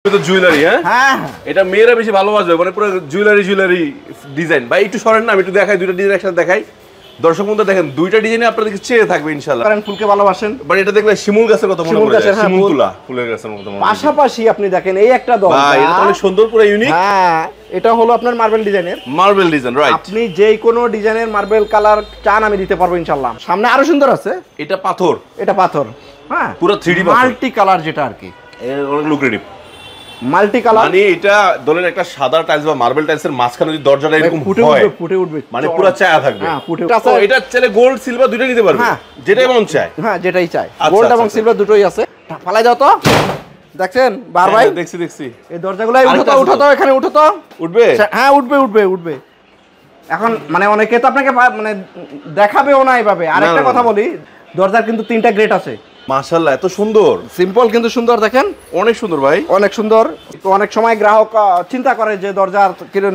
Jewellery হ্যাঁ এটা মেয়েরা বেশি ভালোবাসবে মানে পুরো জুয়েলারি ডিজাইন ভাই একটু সরেন না আমি একটু দেখাই দুইটা ডিজাইন একসাথে দেখাই দর্শক বন্ধু দেখেন দুইটা ডিজাইনে আপনাদের চেয়ে থাকবে ইনশাআল্লাহ কারণ ফুলকে ভালোবাসেন বাট এটা দেখলে শিমুল গাছের কথা মনে পড়ে যায় শিমুল তুলা ফুলের গাছের মতো পাশাপাশি আপনি দেখেন এই একটা দরজা ভাই এটা অনেক সুন্দর পুরো ইউনিক হ্যাঁ এটা হলো আপনার মার্বেল ডিজাইনের মার্বেল ডিজাইন রাইট আপনি যেই কোনো ডিজাইনের মার্বেল কালার চান আমি দিতে পারবো ইনশাআল্লাহ সামনে আরো সুন্দর আছে এটা পাথর এটা পাথর হ্যাঁ পুরো 3D পাথর মাল্টি কালার যেটা আর কি অনেক লুক্রেটিভ মাল্টি কালার মানে এটা ধরেন একটা সাদা টাইলস বা মার্বেল টাইলসের মাঝখানে যদি দরজাটা এরকম ফুটে উঠবে মানে পুরো চায়া থাকবে হ্যাঁ ফুটে তো এটা চাইলে গোল্ড সিলভার দুটোই নিতে পারবে যেটাই মন চায় হ্যাঁ যেটাই চাই গোল্ড এবং সিলভার দুটোই আছে ফালাই দাও তো দেখছেন বার ভাই দেখছি এই দরজাগুলাই উঠো তো এখানে উঠো তো উঠবে হ্যাঁ উঠবে এখন মানে অনেকে তো আপনাকে মানে দেখাবেও না এইভাবে আরেকটা কথা বলি দরজার কিন্তু তিনটা গ্রেড আছে মাশাআল্লাহ এত সুন্দর সিম্পল কিন্তু সুন্দর দেখেন অনেক সুন্দর ভাই অনেক সুন্দর তো অনেক সময় গ্রাহক চিন্তা করে যে দরজার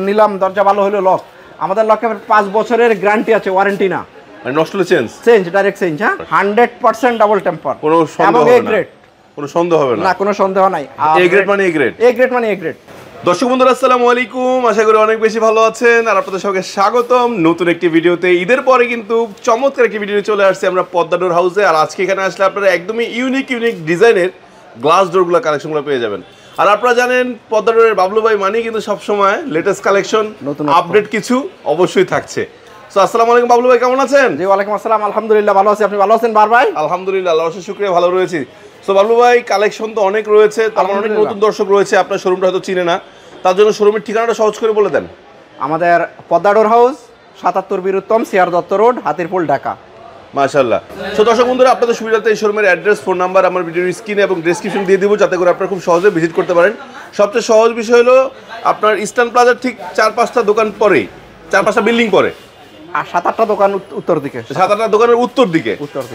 নিলাম দরজা ভালো হলো লক আমাদের লকে 5 বছরের গ্যারান্টি আছে ওয়ারেন্টি না মানে নষ্ট হলে চেঞ্জ ডাইরেক্ট চেঞ্জ হ্যাঁ 100% ডাবল টেম্পার কোনো সন্দেহ হবে না কোনো সন্দেহ হবে না কোনো সন্দেহ নাই এ গ্রেড মানে এ গ্রেড দর্শক বন্ধুরা আসসালামু আলাইকুম আশা করি অনেক বেশি ভালো আছেন আর আপনাদের সবাইকে স্বাগতম নতুন একটি ভিডিওতে ঈদের পরে কিন্তু চমৎকার একটি ভিডিও চলে আসছে আমরা পদ্মা ডোর হাউসে আর আজকে এখানে আসলে আপনারা একদমই ইউনিক ডিজাইনের গ্লাস ডোরগুলো কালেকশনগুলো পেয়ে যাবেন আর আপনারা জানেন পদ্মা ডোরের বাবলু ভাই মানে কিন্তু সবসময় লেটেস্ট কালেকশন আপডেট কিছু অবশ্যই থাকছে সো আসসালামু আলাইকুম বাবলু ভাই কেমন আছেন জি ওয়ালাইকুম আসসালাম আলহামদুলিল্লাহ ভালো আছি আপনি ভালো আছেন বার ভাই আলহামদুলিল্লাহ আল্লাহর শুকরিয়া ভালো রয়েছি সো বাবলু ভাই কালেকশন তো অনেক রয়েছে তার অনেক নতুন দর্শক রয়েছে আপনার শোরুমটা হয়তো চিনে না তার জন্য শোরুমের ঠিকানাটা সহজ করে বলে দেন আমাদের পদ্মা ডোর house 77 Bir Uttam C R Datta road Hatirpool Dhaka মাশাআল্লাহ সো দর্শক বন্ধুরা আপনাদের সুবিধার্থে এই শোরুমের অ্যাড্রেস ফোন নাম্বার আমার ভিডিওর স্ক্রিনে এবং ডেসক্রিপশন দিয়ে দিব যাতে করে আপনারা খুব সহজে ভিজিট করতে পারেন সবচেয়ে সহজ বিষয় হলো আপনার ইস্টার্ন প্লাজার ঠিক 4-5টা দোকান পরেই 4-5টা বিল্ডিং পরে আর 7-8টা দোকান উত্তর দিকে 7-8টা দোকানের উত্তর দিকে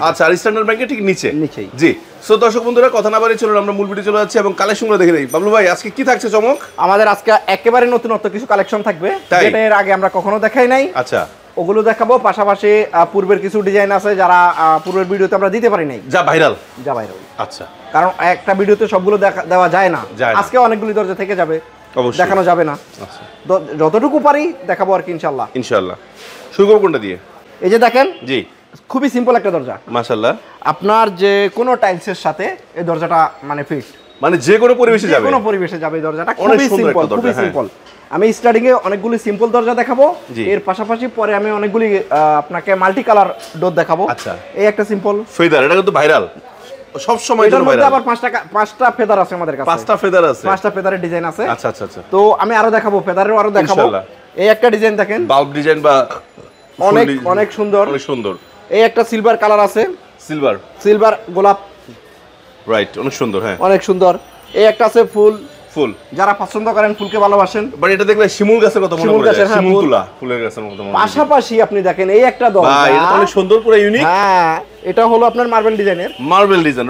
আচ্ছা আর স্ট্যান্ডার্ড ব্যাংকের ঠিক নিচেই জি সো দর্শক বন্ধুরা কথা না বাড়িয়ে চলুন আমরা মূল ভিডিও চলে যাচ্ছি এবং কালেকশনগুলো দেখে নেই বাবলু ভাই আজকে কি থাকছে চমক আমাদের আজকে একেবারে নতুনত্ব কিছু কালেকশন থাকবে যেটা এর আগে আমরা কখনো দেখাই নাই আচ্ছা ওগুলো দেখাবো পাশাপাশি পূর্বের কিছু ডিজাইন আছে যারা পূর্বের ভিডিওতে আমরা দিতে পারি নাই যা ভাইরাল আচ্ছা কারণ একটা ভিডিওতে সবগুলো দেওয়া যায় না আজকে অনেকগুলি দরজা থেকে যাবে দেখানো যাবে না যতটুকু পারি দেখাবো আর কি ইনশাআল্লাহ শুরু করব কোনটা দিয়ে এই যে দেখেন জি খুবই সিম্পল একটা দরজা মাশাআল্লাহ আপনার যে কোনো টাইলসের সাথে এই দরজাটা মানে ফিট মানে যে কোনো পরিবেশে যাবে এই দরজাটা খুবই সিম্পল আমি স্টার্টিং এ অনেকগুলি সিম্পল দরজা দেখাবো এর পাশাপাশি পরে আমি অনেকগুলি আপনাকে মাল্টি কালার ডোর দেখাবো আচ্ছা এই একটা সিম্পল ফেদার এটা কিন্তু ভাইরাল সব সময় এটার মধ্যে আবার 5টা ফেদার আছে আমাদের কাছে 5টা ফেদার আছে 5টা ফেদারের ডিজাইন আছে আচ্ছা তো আমি আরো দেখাবো ফেদারেরও আরো দেখাবো এই একটা ডিজাইন দেখেন বাল্ব ডিজাইন বা অনেক সুন্দর এই একটা সিলভার কালার আছে সিলভার গোলাপ রাইট অনেক সুন্দর হ্যাঁ অনেক সুন্দর এই একটা আছে ফুল যারা পছন্দ করেন ফুলকে ভালোবাসেন বাট এটা দেখলে শিমুল গাছের কথা মনে পড়ে যায় শিমুল তুলা ফুলের গাছের মতো পাশাপাশি আপনি দেখেন এই একটা দরজা ভাই এটা অনেক সুন্দর পুরো ইউনিক হ্যাঁ এটা হলো আপনার মার্বেল ডিজাইন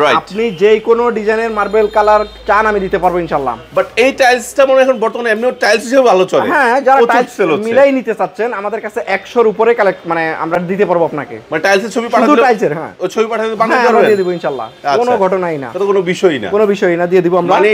রাইট আপনি যেই কোনো ডিজাইনের মার্বেল কালার চান আমি দিতে পারবো ইনশাআল্লাহ বাট এই টাইলসটা মনে এখন বর্তমানে এমনিও টাইলস হিসেবে ভালো চলে হ্যাঁ যারা টাইলস মিলাই নিতে চাচ্ছেন আমাদের কাছে 100 এর উপরে কালেক্ট মানে আমরা দিতে পারবো আপনাকে মানে টাইলসের ছবি পাঠাতে শুধু টাইলসের হ্যাঁ ওই ছবি পাঠাতে বানাতে পারবেন দিয়ে দেব ইনশাআল্লাহ কোনো ঘটনাই না এটা কোনো বিষয়ই না দিয়ে দিব আমরা মানে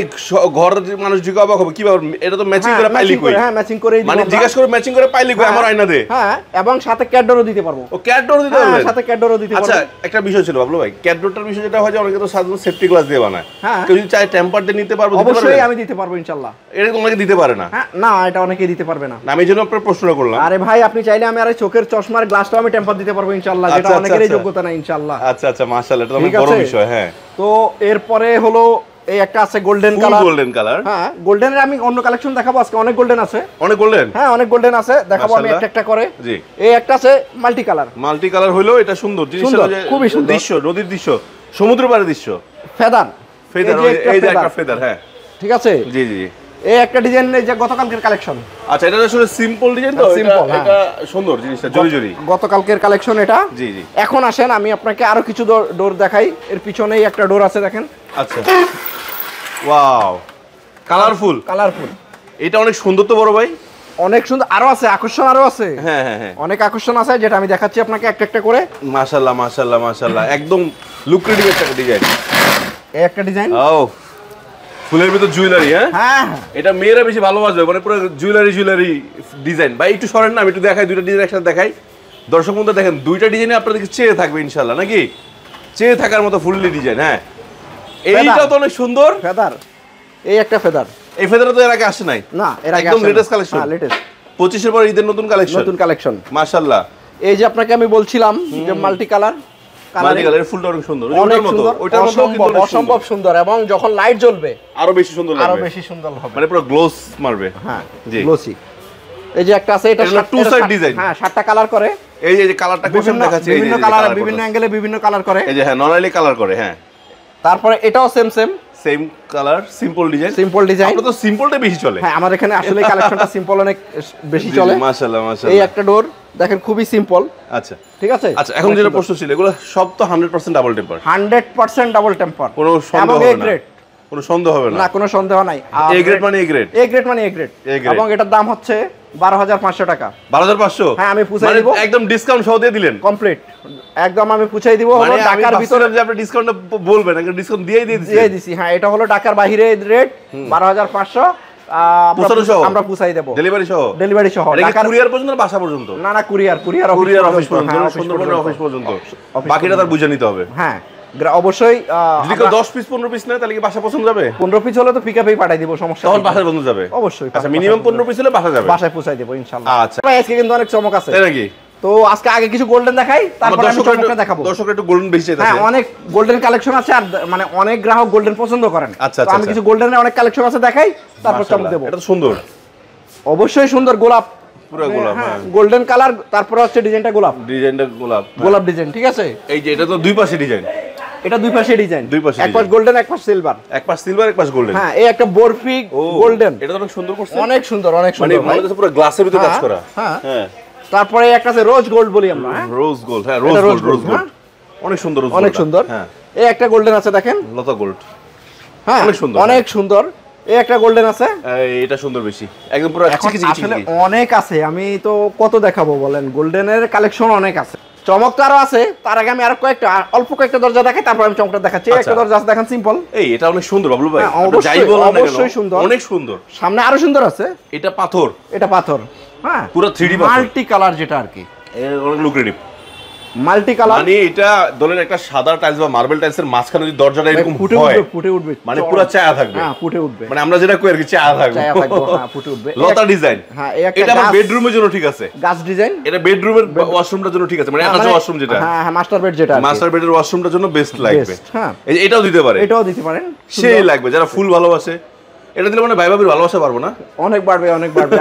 ঘরের মানুষ জিজ্ঞাসা অবাক হবে কি ব্যাপার এটা তো ম্যাচিং করে পাইলি কই হ্যাঁ ম্যাচিং করেই দিব মানে জিজ্ঞাসা করে ম্যাচিং করে পাইলি কই আমার আয়না দে হ্যাঁ এবং সাথে ক্যাডডরও দিতে পারবো ও ক্যাডডর দিতে পারবেন সাথে ক্যাডডরও দিতে পারবো আচ্ছা একটা বিষয় ছিল বাবলু ভাই ক্যাডডরটার বিষয় যেটা হয় যে অনেকে তো সাধারণত সেফটি গ্লাস দিয়ে বানায় কেউ যদি চায় টেম্পার দিয়ে নিতে পারবো অবশ্যই আমি দিতে পারবো ইনশাআল্লাহ এটা তো অনেকে দিতে পারে না হ্যাঁ না এটা অনেকেই দিতে পারবে না আমি জন্য আপনার প্রশ্ন করলাম আরে ভাই আপনি চাইলে আমি আর চোখের চশমার গ্লাসটাও আমি টেম্পার দিতে পারবো ইনশাআল্লাহ যেটা অনেকেরই যোগ্যতা না ইনশাআল্লাহ আচ্ছা মাশাআল্লাহ এটা অনেক বড় বিষয় হ্যাঁ তো এরপরে হলো এই একটা আছে গোল্ডেন কালার হ্যাঁ গোল্ডেনের আমি অন্য কালেকশন দেখাবো আজকে অনেক গোল্ডেন আছে অনেক গোল্ডেন আছে দেখাবো আমি একটা করে জি এই একটা আছে মাল্টি কালার হলো এটা সুন্দর জিনিসটা খুবই সুন্দর দৃশ্য নদীর দৃশ্য সমুদ্র পাড়ের দৃশ্য ফেদার এই যে একটা ফেদার হ্যাঁ ঠিক আছে জি এই একটা ডিজাইন এই যে গতকালকের কালেকশন আচ্ছা এটা আসলে সিম্পল ডিজাইন তো এটা সুন্দর জিনিসটা জরি গতকালকের কালেকশন এটা জি এখন আসেন আমি আপনাকে আরো কিছু ডোর দেখাই এর পিছনেই একটা ডোর আছে দেখেন আচ্ছা ওয়াও কালারফুল এটা অনেক সুন্দর তো বড় ভাই অনেক সুন্দর আরো আছে আকর্ষণ আরো আছে হ্যাঁ অনেক আকর্ষণ আছে যেটা আমি দেখাচ্ছি আপনাকে একটা করে মাশাআল্লাহ একদম লুক্রেটিভ একটা ডিজাইন এই একটা ডিজাইন ও ফুলের ভিতর জুয়েলারি। হ্যাঁ, এটা মেয়েরা বেশি ভালোবাসবে, মানে পুরো জুয়েলারি ডিজাইন। ভাই একটু সরেন না, আমি একটু দেখাই, দুইটা ডিজাইন একসাথে দেখাই। দর্শক বন্ধু দেখেন, দুইটা ডিজাইনে আপনাদেরকে চেয়ে থাকবে ইনশাআল্লাহ, নাকি চেয়ে থাকার মতো ফুললি ডিজাইন। হ্যাঁ, এইটা তো অনেক সুন্দর ফেদার। এই একটা ফেদার, এই ফেদারটা তো এর আগে আসে নাই না, এর আগে একদম লেটেস্ট কালেকশন। হ্যাঁ, লেটেস্ট 25 এর পর ঈদের নতুন কালেকশন মাশাআল্লাহ। এই যে আপনাকে আমি বলছিলাম যে মাল্টি কালার, কালারের ফুলটা অনেক সুন্দর, অনেক সুন্দর, ওইটার মতো কিন্তু অসম্ভব সুন্দর, এবং যখন লাইট জ্বলবে আরো বেশি সুন্দর লাগবে, আরো বেশি সুন্দর হবে, মানে পুরো গ্লোস মারবে। হ্যাঁ, জি, গ্লোসি। এই যে একটা আছে, এটা টু সাইড ডিজাইন। হ্যাঁ, 7টা কালার করে। এই যে কালারটা কোন দেখাচ্ছে, বিভিন্ন কালার, বিভিন্ন অ্যাঙ্গেলে বিভিন্ন কালার করে। এই যে হ্যাঁ, নরমালি কালার করে। হ্যাঁ, তারপরে এটাও সেম কালার, সিম্পল ডিজাইন। আপনাদের তো সিম্পলটা বেশি চলে। হ্যাঁ, আমার এখানে আসলে কালেকশনটা সিম্পল অনেক বেশি চলে। মাশাআল্লাহ মাশাআল্লাহ। এই একটা ডোর দেখেন, খুবই সিম্পল। আচ্ছা, ঠিক আছে। আচ্ছা, এখন যেটা প্রশ্ন ছিল, এগুলো সব তো 100% ডাবল টেম্পার। 100% ডাবল টেম্পার, কোনো সন্দেহ হবে না, কোনো সন্দেহ হবে না, না কোনো সন্দেহ নাই। এ গ্রেড মানে এ গ্রেড, এ গ্রেড মানে এ গ্রেড। এবং এটার দাম হচ্ছে 12,500 টাকা। 12,500? হ্যাঁ, আমি পুছাই দিব, একদম ডিসকাউন্ট সহ দিয়ে দিলেন কমপ্লিট, একদম আমি পুছাই দিব। হলো ঢাকার ভিতরে যে আপনি ডিসকাউন্টটা বলবেন, আগে ডিসকাউন্ট দিয়ে দিছি। হ্যাঁ, এটা হলো ঢাকার বাইরে রেট 12,500, আমরা পুছাই দেব, ডেলিভারি সহ। ঢাকার কুরিয়ার পর্যন্ত, বাসা পর্যন্ত? না, কুরিয়ার অফিস পর্যন্ত, সুন্দরবনের অফিস পর্যন্ত। বাকিটা তার বুঝে নিতে হবে। হ্যাঁ, অবশ্যই। যদি কেউ 10 পিস 15 পিস নেয়, তাহলে কি বাসা পছন্দ যাবে? 15 পিস হলে তো পিকআপেই পাঠাই দিব, সমস্যা নেই, তখন বাসায় পছন্দ যাবে অবশ্যই। আচ্ছা, মিনিমাম 15 পিস হলে বাসা যাবে, বাসায় পৌঁছাই দেব ইনশাআল্লাহ। আচ্ছা, আজকে কিন্তু অনেক চমক আছে, তাই নাকি? তো আজকে আগে কিছু গোল্ডেন দেখাই, তারপর আমি চমকটা দেখাবো। দর্শকরা একটু গোল্ডেন বেশি চাইছে। হ্যাঁ, অনেক গোল্ডেন কালেকশন আছে, আর মানে অনেক গ্রাহক গোল্ডেন পছন্দ করেন। আচ্ছা, তো আমি কিছু গোল্ডেনের অনেক কালেকশন আছে দেখাই, তারপর চমক দেব। এটা তো সুন্দর, অবশ্যই সুন্দর, গোলাপ, পুরো গোলাপ। হ্যাঁ, গোল্ডেন কালার, তারপর হচ্ছে ডিজাইনটা গোলাপ গোলাপ ডিজাইন। ঠিক আছে, এই যে এটা তো দুই পাশে ডিজাইন, এটা দুই পাশে ডিজাইন, এক পাশ গোল্ডেন, এক পাশ সিলভার, এক পাশ গোল্ডেন। হ্যাঁ, এই একটা বরফি গোল্ডেন, এটা তো অনেক সুন্দর করছে, অনেক সুন্দর, মানে মনে হচ্ছে পুরো গ্লাসের ভিতর কাজ করা। হ্যাঁ, তারপরে একটা আছে রোজ গোল্ড বলি আমরা। রোজ গোল্ড, হ্যাঁ, রোজ গোল্ড অনেক সুন্দর, অনেক সুন্দর। হ্যাঁ, এই একটা গোল্ডেন আছে দেখেন, লতা গোল্ড। হ্যাঁ, অনেক সুন্দর, অনেক সুন্দর। এই একটা গোল্ডেন আছে, এটা সুন্দর বেশি, একদম পুরো আসলে অনেক আছে, আমি তো কত দেখাবো বলেন, গোল্ডেনের কালেকশন অনেক আছে, চমক তো আরো আছে। তার আগে আমি আরো অল্প কয়েকটা দরজা দেখাই, তারপর আমি চমকটা দেখাচ্ছি। একটা দরজা আছে দেখেন, সিম্পল। এই এটা অনেক সুন্দর বাবলু ভাই, অবশ্যই সুন্দর, অনেক সুন্দর। সামনে আরো সুন্দর আছে, এটা পাথর, হ্যাঁ, পুরো 3D মাল্টি কালার, যেটা আর কি অনেক লুক্রেটিভ মাল্টি কালার। মানে এটা ধরেন একটা সাদা টাইলস বা মার্বেল টাইলসের মাঝখানে যদি দরজাটা এরকম হয়, ফুটে উঠবে, মানে পুরো চায়া থাকবে। হ্যাঁ, ফুটে উঠবে, মানে আমরা যেটা কই আর কি, চায়া থাকবে। হ্যাঁ, ফুটে উঠবে। লতা ডিজাইন। হ্যাঁ, এটা আমার বেডরুমের জন্য ঠিক আছে, গাছ ডিজাইন। এটা বেডরুমের ওয়াশরুমটার জন্য ঠিক আছে, মানে অ্যাটাচ ওয়াশরুম যেটা। হ্যাঁ, মাস্টার বেড যেটা, মাস্টার বেডের ওয়াশরুমটার জন্য বেস্ট লাগবে। হ্যাঁ, এটাও দিতে পারে, এটাও দিতে পারেন, সেই লাগবে যারা ফুল ভালোবাসে। এটা দিলে মানে ভাই ভাবির ভালোবাসা পারবো না, অনেক বাড়বে, অনেক বাড়বে।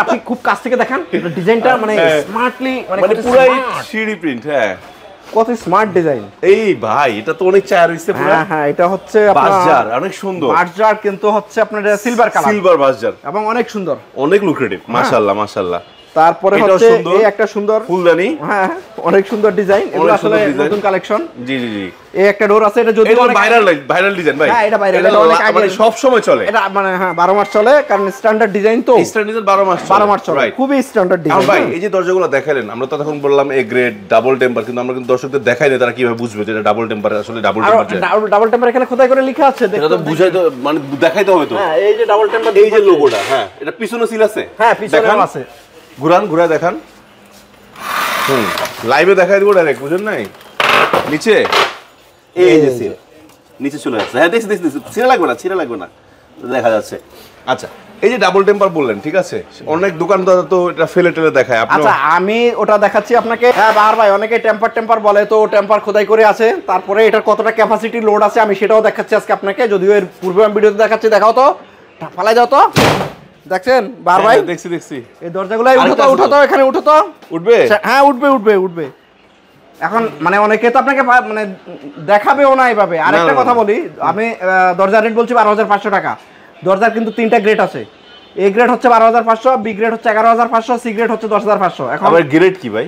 আপনি খুব কাছ থেকে দেখান ডিজাইনটা, মানে স্মার্টলি, মানে পুরো সিডি প্রিন্ট। হ্যাঁ, কত স্মার্ট ডিজাইন। এই ভাই, এটা তো অনেক চায়া রইছে পুরো। হ্যাঁ, এটা হচ্ছে বাসজার, অনেক সুন্দর বাসজার, কিন্তু হচ্ছে আপনার সিলভার কালার, সিলভার বাসজার, এবং অনেক সুন্দর, অনেক লুক্রেটিভ। মাশাআল্লাহ মাশাআল্লাহ। তারপরে হচ্ছে এই একটা সুন্দর ফুলদানি। হ্যাঁ, অনেক সুন্দর ডিজাইন, এগুলো আসলে নতুন কালেকশন। জি জি জি। এই একটা ডোর আছে, এটা যদিও ভাইরাল ডিজাইন ভাই। হ্যাঁ, এটা ভাইরাল, এটা অনেক আগে, মানে সব সময় চলে এটা, মানে হ্যাঁ 12 মাস চলে, কারণ স্ট্যান্ডার্ড ডিজাইন, তো স্ট্যান্ডার্ড ডিজাইন 12 মাস চলে, খুবই স্ট্যান্ডার্ড ডিজাইন। ভাই, এই যে দরজাগুলো দেখালেন, আমরা তো তখন বললাম এ গ্রেড ডাবল টেম্পার, কিন্তু আমরা কিন্তু দর্শকদের দেখাই না, তারা কিভাবে বুঝবে যে এটা ডাবল টেম্পার, আসলে ডাবল টেম্পার। ডাবল টেম্পার এখানে খোদাই করে লেখা আছে, এটা তো বুঝাই তো, মানে দেখাইতে হবে তো। হ্যাঁ, এই যে ডাবল টেম্পার, এই যে লোগোটা, হ্যাঁ, এটা পিছনে সিল আছে। হ্যাঁ, পিছনে আছে, ঘুরায় দেখান। লাইভে দেখাই দিব ডাইরেক্ট, বুঝেন নাই? নিচে এই যে সিল, নিচে চলে আসছে। হ্যাঁ, দেখছি, ছিঁড়া লাগবে না, দেখা যাচ্ছে। আচ্ছা, এই যে ডাবল টেম্পার বললেন, ঠিক আছে, অনেক দোকানদার তো এটা ফেলে টেলে দেখায়। আচ্ছা, আমি ওটা দেখাচ্ছি আপনাকে। হ্যাঁ, ভাই, অনেকে টেম্পার বলে, তো টেম্পার খোদাই করে আছে, তারপরে এটার কতটা ক্যাপাসিটি লোড আছে আমি সেটাও দেখাচ্ছি আজকে আপনাকে, যদিও এর পূর্বে আমি ভিডিওতে দেখাচ্ছি। দেখাও তো, ফালাই দাও তো, দেখছেন ভাই? দেখছি। এই দরজাগুলো উঠো তো, এখানে উঠো তো। উঠবে? হ্যাঁ, উঠবে। এখন মানে অনেকে তো আপনাকে মানে দেখাবেও না এইভাবে। আরেকটা কথা বলি, আমি দরজার রেট বলছি 12,500 টাকা। দরজার কিন্তু 3টা গ্রেড আছে। এ গ্রেড হচ্ছে 12,500, বি গ্রেড হচ্ছে 11,500, সি গ্রেড হচ্ছে 10,500। এখন আবার গ্রেড কি ভাই?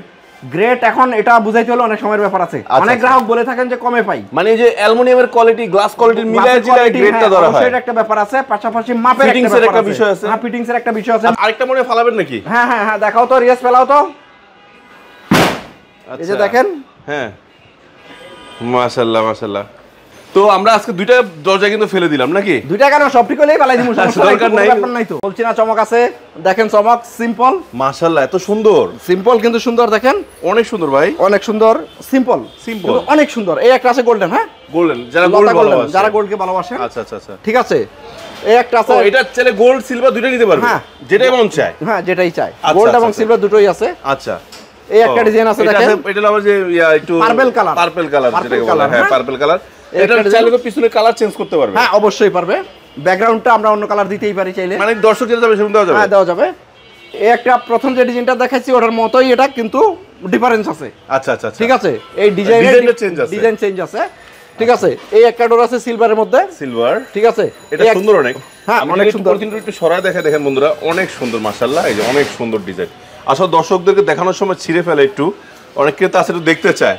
গ্রেড এখন এটা বুঝাইতে হলে অনেক সময়ের ব্যাপার আছে। অনেক গ্রাহক বলে থাকেন যে কমে পাই, মানে যে অ্যালুমিনিয়ামের কোয়ালিটি, গ্লাস কোয়ালিটির মিলায় জিলায় গ্রেডটা ধরা হয়, সেটা একটা ব্যাপার আছে। পাশাপাশি মাপের একটা বিষয় আছে। হ্যাঁ, ফিটিংস এর একটা বিষয় আছে। আরেকটা মনে ফালাবেন নাকি? হ্যাঁ, দেখাও তো, রিয়াজ ফেলাও তো। এই যে দেখেন। হ্যাঁ, মাশাআল্লাহ। তো আমরা আজকে দুইটা দরজা কিন্তু ফেলে দিলাম নাকি? দুইটা কেন, সব ঠিক হলেই ফেলাই দিমু, সমস্যা নাই, ব্যাপার নাই তো। বলছি না চমক আছে, দেখেন চমক, সিম্পল মাশাআল্লাহ, এত সুন্দর, সিম্পল কিন্তু সুন্দর, দেখেন অনেক সুন্দর ভাই, অনেক সুন্দর, সিম্পল সিম্পল অনেক সুন্দর। এই একটা আছে গোল্ডেন, হ্যাঁ গোল্ডেন, যারা গোল্ড ভালোবাসে, যারা গোল্ডকে ভালোবাসে। আচ্ছা আচ্ছা আচ্ছা, ঠিক আছে। এই একটা আছে, এটা চাইলে গোল্ড সিলভার দুটোই নিতে পারবে, হ্যাঁ যেটাই মন চায়, হ্যাঁ যেটাই চায়, গোল্ড এবং সিলভার দুটোই আছে। আচ্ছা, এই একটা ডিজাইন আছে দেখেন, এটা হলো যে একটু পার্পল কালার, যেটাকে বলা হয়, হ্যাঁ পার্পল কালার। এটা চাইলে তো পিছনে কালার চেঞ্জ করতে পারবে, হ্যাঁ অবশ্যই পারবে। ব্যাকগ্রাউন্ডটা আমরা অন্য কালার দিতেই পারি চাইলে, মানে দর্শক যেটা যাবে সেরকম দেওয়া যাবে, হ্যাঁ দেওয়া যাবে। এই একটা প্রথম যে ডিজাইনটা দেখাচ্ছি ওটার মতোই এটা, কিন্তু ডিফারেন্স আছে। আচ্ছা আচ্ছা, ঠিক আছে, এই ডিজাইন চেঞ্জ আছে। ঠিক আছে, এই একটা ডোর আছে সিলভারের মধ্যে, সিলভার, ঠিক আছে, এটা সুন্দর অনেক, হ্যাঁ অনেক সুন্দর, কিন্তু একটু সরায় দেখেন বন্ধুরা, অনেক সুন্দর মাশাআল্লাহ, এই যে অনেক সুন্দর ডিজাইন। আসলে দর্শকদেরকে দেখানোর সময় ছিঁড়ে ফেলে একটু, অনেক ক্রেতা আছে একটু দেখতে চায়।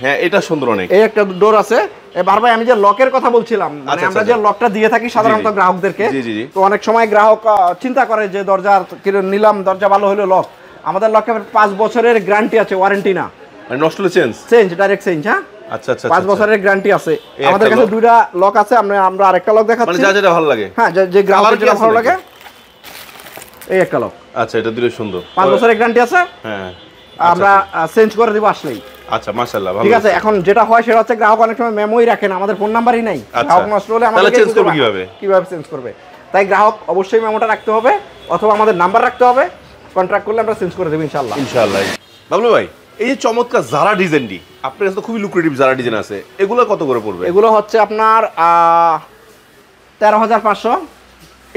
হ্যাঁ এটা সুন্দর অনেক। এই একটা ডোর আছে। এবার ভাই আমি যে লকের কথা বলছিলাম, মানে আমরা যে লকটা দিয়ে থাকি সাধারণত গ্রাহকদেরকে, তো অনেক সময় গ্রাহক চিন্তা করে যে দরজা নিলাম, দরজা ভালো হলো লক, আমাদের লকে 5 বছরের গ্যারান্টি আছে, ওয়ারেন্টি না, মানে নষ্ট হলে চেঞ্জ ডাইরেক্ট চেঞ্জ। হ্যাঁ আচ্ছা আচ্ছা, 5 বছরের গ্যারান্টি আছে। আমাদের কাছে দুইটা লক আছে, আমরা আরেকটা লক দেখাচ্ছি, মানে যা যেটা ভালো লাগে, হ্যাঁ যে গ্রাহকের যেটা ভালো লাগে। এই একটা লক, আচ্ছা এটা দিলে সুন্দর, 5 বছরের গ্যারান্টি আছে, হ্যাঁ আমরা চেঞ্জ করে দিব আসলেই। আচ্ছা মাশাআল্লাহ, ভালো। ঠিক আছে, এখন যেটা হয় সেটা হচ্ছে গ্রাহক অনেক সময় মেমোই রাখে না, আমাদের ফোন নাম্বারই নাই, গ্রাহক নষ্ট হলে আমাদের চেঞ্জ করবে কিভাবে চেঞ্জ করবে? তাই গ্রাহক অবশ্যই মেমোটা রাখতে হবে, অথবা আমাদের নাম্বার রাখতে হবে, কন্ট্রাক্ট করলে আমরা চেঞ্জ করে দেব ইনশাআল্লাহ। বাবলু ভাই, এই যে চমৎকার জারা ডিজাইনটি আপনার কাছে তো খুবই লুক্রেটিভ জারা ডিজাইন আছে, এগুলো কত করে পড়বে? এগুলো হচ্ছে আপনার 13,500।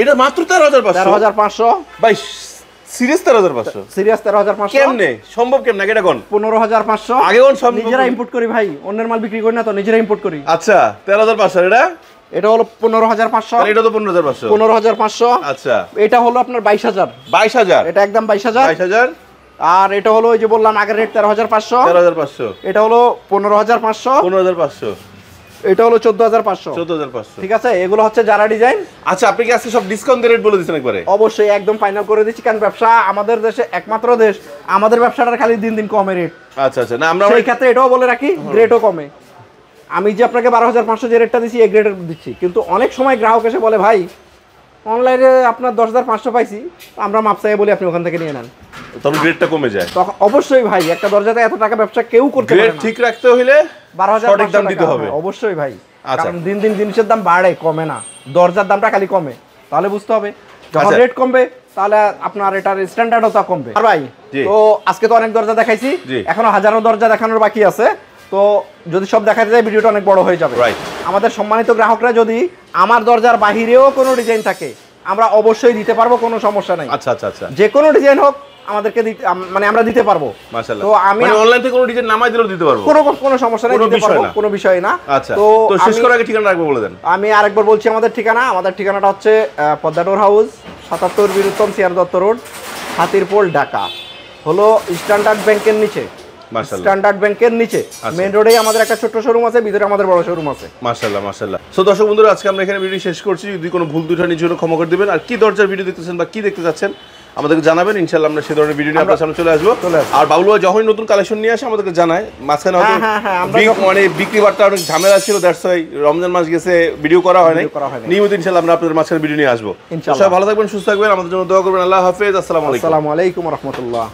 এটা মাত্র 13,500 ভাই? সিরিয়াস 13,500? সিরিয়াস 13,500। কেমনে সম্ভব, কেমনে এটা কোন? 15,500 আগে কোন সব নিজেরা ইম্পোর্ট করি ভাই, অন্যের মাল বিক্রি করি না তো, নিজেরা ইম্পোর্ট করি। আচ্ছা 13,500, এটা হলো 15,500, এটা তো 15,500। 15,500, আচ্ছা এটা হলো আপনার 22,000। 22,000, এটা একদম 22,000। আর এটা হলো ওই যে বললাম আগের রেট 13,500। এটা হলো 15,500। এটা হলো 14,500। ঠিক আছে, এগুলো হচ্ছে যারা ডিজাইন। আচ্ছা, আপনি কি আজকে সব ডিসকাউন্ট রেট বলে দিচ্ছেন একবারে? অবশ্যই একদম ফাইনাল করে দিচ্ছি, কারণ ব্যবসা আমাদের দেশে একমাত্র দেশ, আমাদের ব্যবসাটার খালি দিন দিন কমে রেট। আচ্ছা আচ্ছা, না আমরা এই ক্ষেত্রে এটাও বলে রাখি, রেটও কমে। আমি যে আপনাকে 12,500 যে রেটটা দিচ্ছি, এই রেটের দিচ্ছি, কিন্তু অনেক সময় গ্রাহক এসে বলে ভাই অনলাইনে আপনার 10,500 পাইছি, আমরা মাপসাই বলি আপনি ওখান থেকে নিয়ে নেন, তখন রেটটা কমে যায়। তখন অবশ্যই ভাই একটা দরজাতে এত টাকা ব্যবসা কেউ করতে পারে না, ঠিক রাখতে হলে 12,000 দাম দিতে হবে অবশ্যই ভাই। কারণ দিন দিন জিনিসের দাম বাড়ে, কমে না, দরজার দামটা খালি কমে, তাহলে বুঝতে হবে যখন রেট কমবে তাহলে আপনার এটার স্ট্যান্ডার্ডও তা কমবে। আর ভাই তো আজকে তো অনেক দরজা দেখাইছি, এখনো হাজারো দরজা দেখানোর বাকি আছে, তো যদি সব দেখাতে যায় ভিডিওটা অনেক বড় হয়ে যাবে। আমাদের সম্মানিত গ্রাহকরা যদি আমার দরজার বাহিরেও কোনো ডিজাইন থাকে আমরা অবশ্যই দিতে পারবো, কোনো সমস্যা নাই। আচ্ছা আচ্ছা আচ্ছা, যে কোনো ডিজাইন হোক আমাদেরকে মানে আমরা দিতে পারবো। মাশাআল্লাহ, তো আমি অনলাইন থেকে কোনো ডিজাইন নামাই দিলেও দিতে পারবো, কোনো সমস্যা নাই, দিতে পারবো, কোনো বিষয় না। আচ্ছা, তো শেষ করার আগে ঠিকানা রাখবো বলে দেন। আমি আরেকবার বলছি আমাদের ঠিকানাটা হচ্ছে পদ্মাডোর house, 77 Bir Uttam C R Datta road, Hatirpool, Dhaka, হলো স্ট্যান্ডার্ড ব্যাংকের নিচে। স্ট্যান্ডার্ড ব্যাংকের নিচে মেইন রোডেই আমাদের একটা ছোট শোরুম আছে, ভিতরে আমাদের বড় শোরুম আছে। মাশাআল্লাহ মাশাআল্লাহ। সো দর্শক বন্ধুরা, আজকে আমরা এখানে ভিডিও শেষ করছি। যদি কোনো ভুল ত্রুটি নিয়ে জন্য ক্ষমা করে দিবেন, আর কি দরজার ভিডিও দেখতেছেন বা কি দেখতে যাচ্ছেন আমাদেরকে জানাবেন, ইনশাআল্লাহ আমরা সেই ধরনের ভিডিও নিয়ে আপনাদের সামনে চলে আসবো। আর বাবলু ভাই যখনই নতুন কালেকশন নিয়ে আসে আমাদেরকে জানায়, মাঝখানে হয়তো মানে বিক্রি বার্তা অনেক ঝামেলা ছিল, দ্যাটস ওয়াই রমজান মাস গেছে ভিডিও করা হয় নাই। নিয়মিত ইনশাআল্লাহ আমরা আপনাদের মাঝখানে ভিডিও নিয়ে আসবো। সবাই ভালো থাকবেন, সুস্থ থাকবেন, আমাদের জন্য দোয়া করবেন। আল্লাহ হাফেজ, আসসালামু আলাইকুম ওয়া রাহমাতুল্লাহ।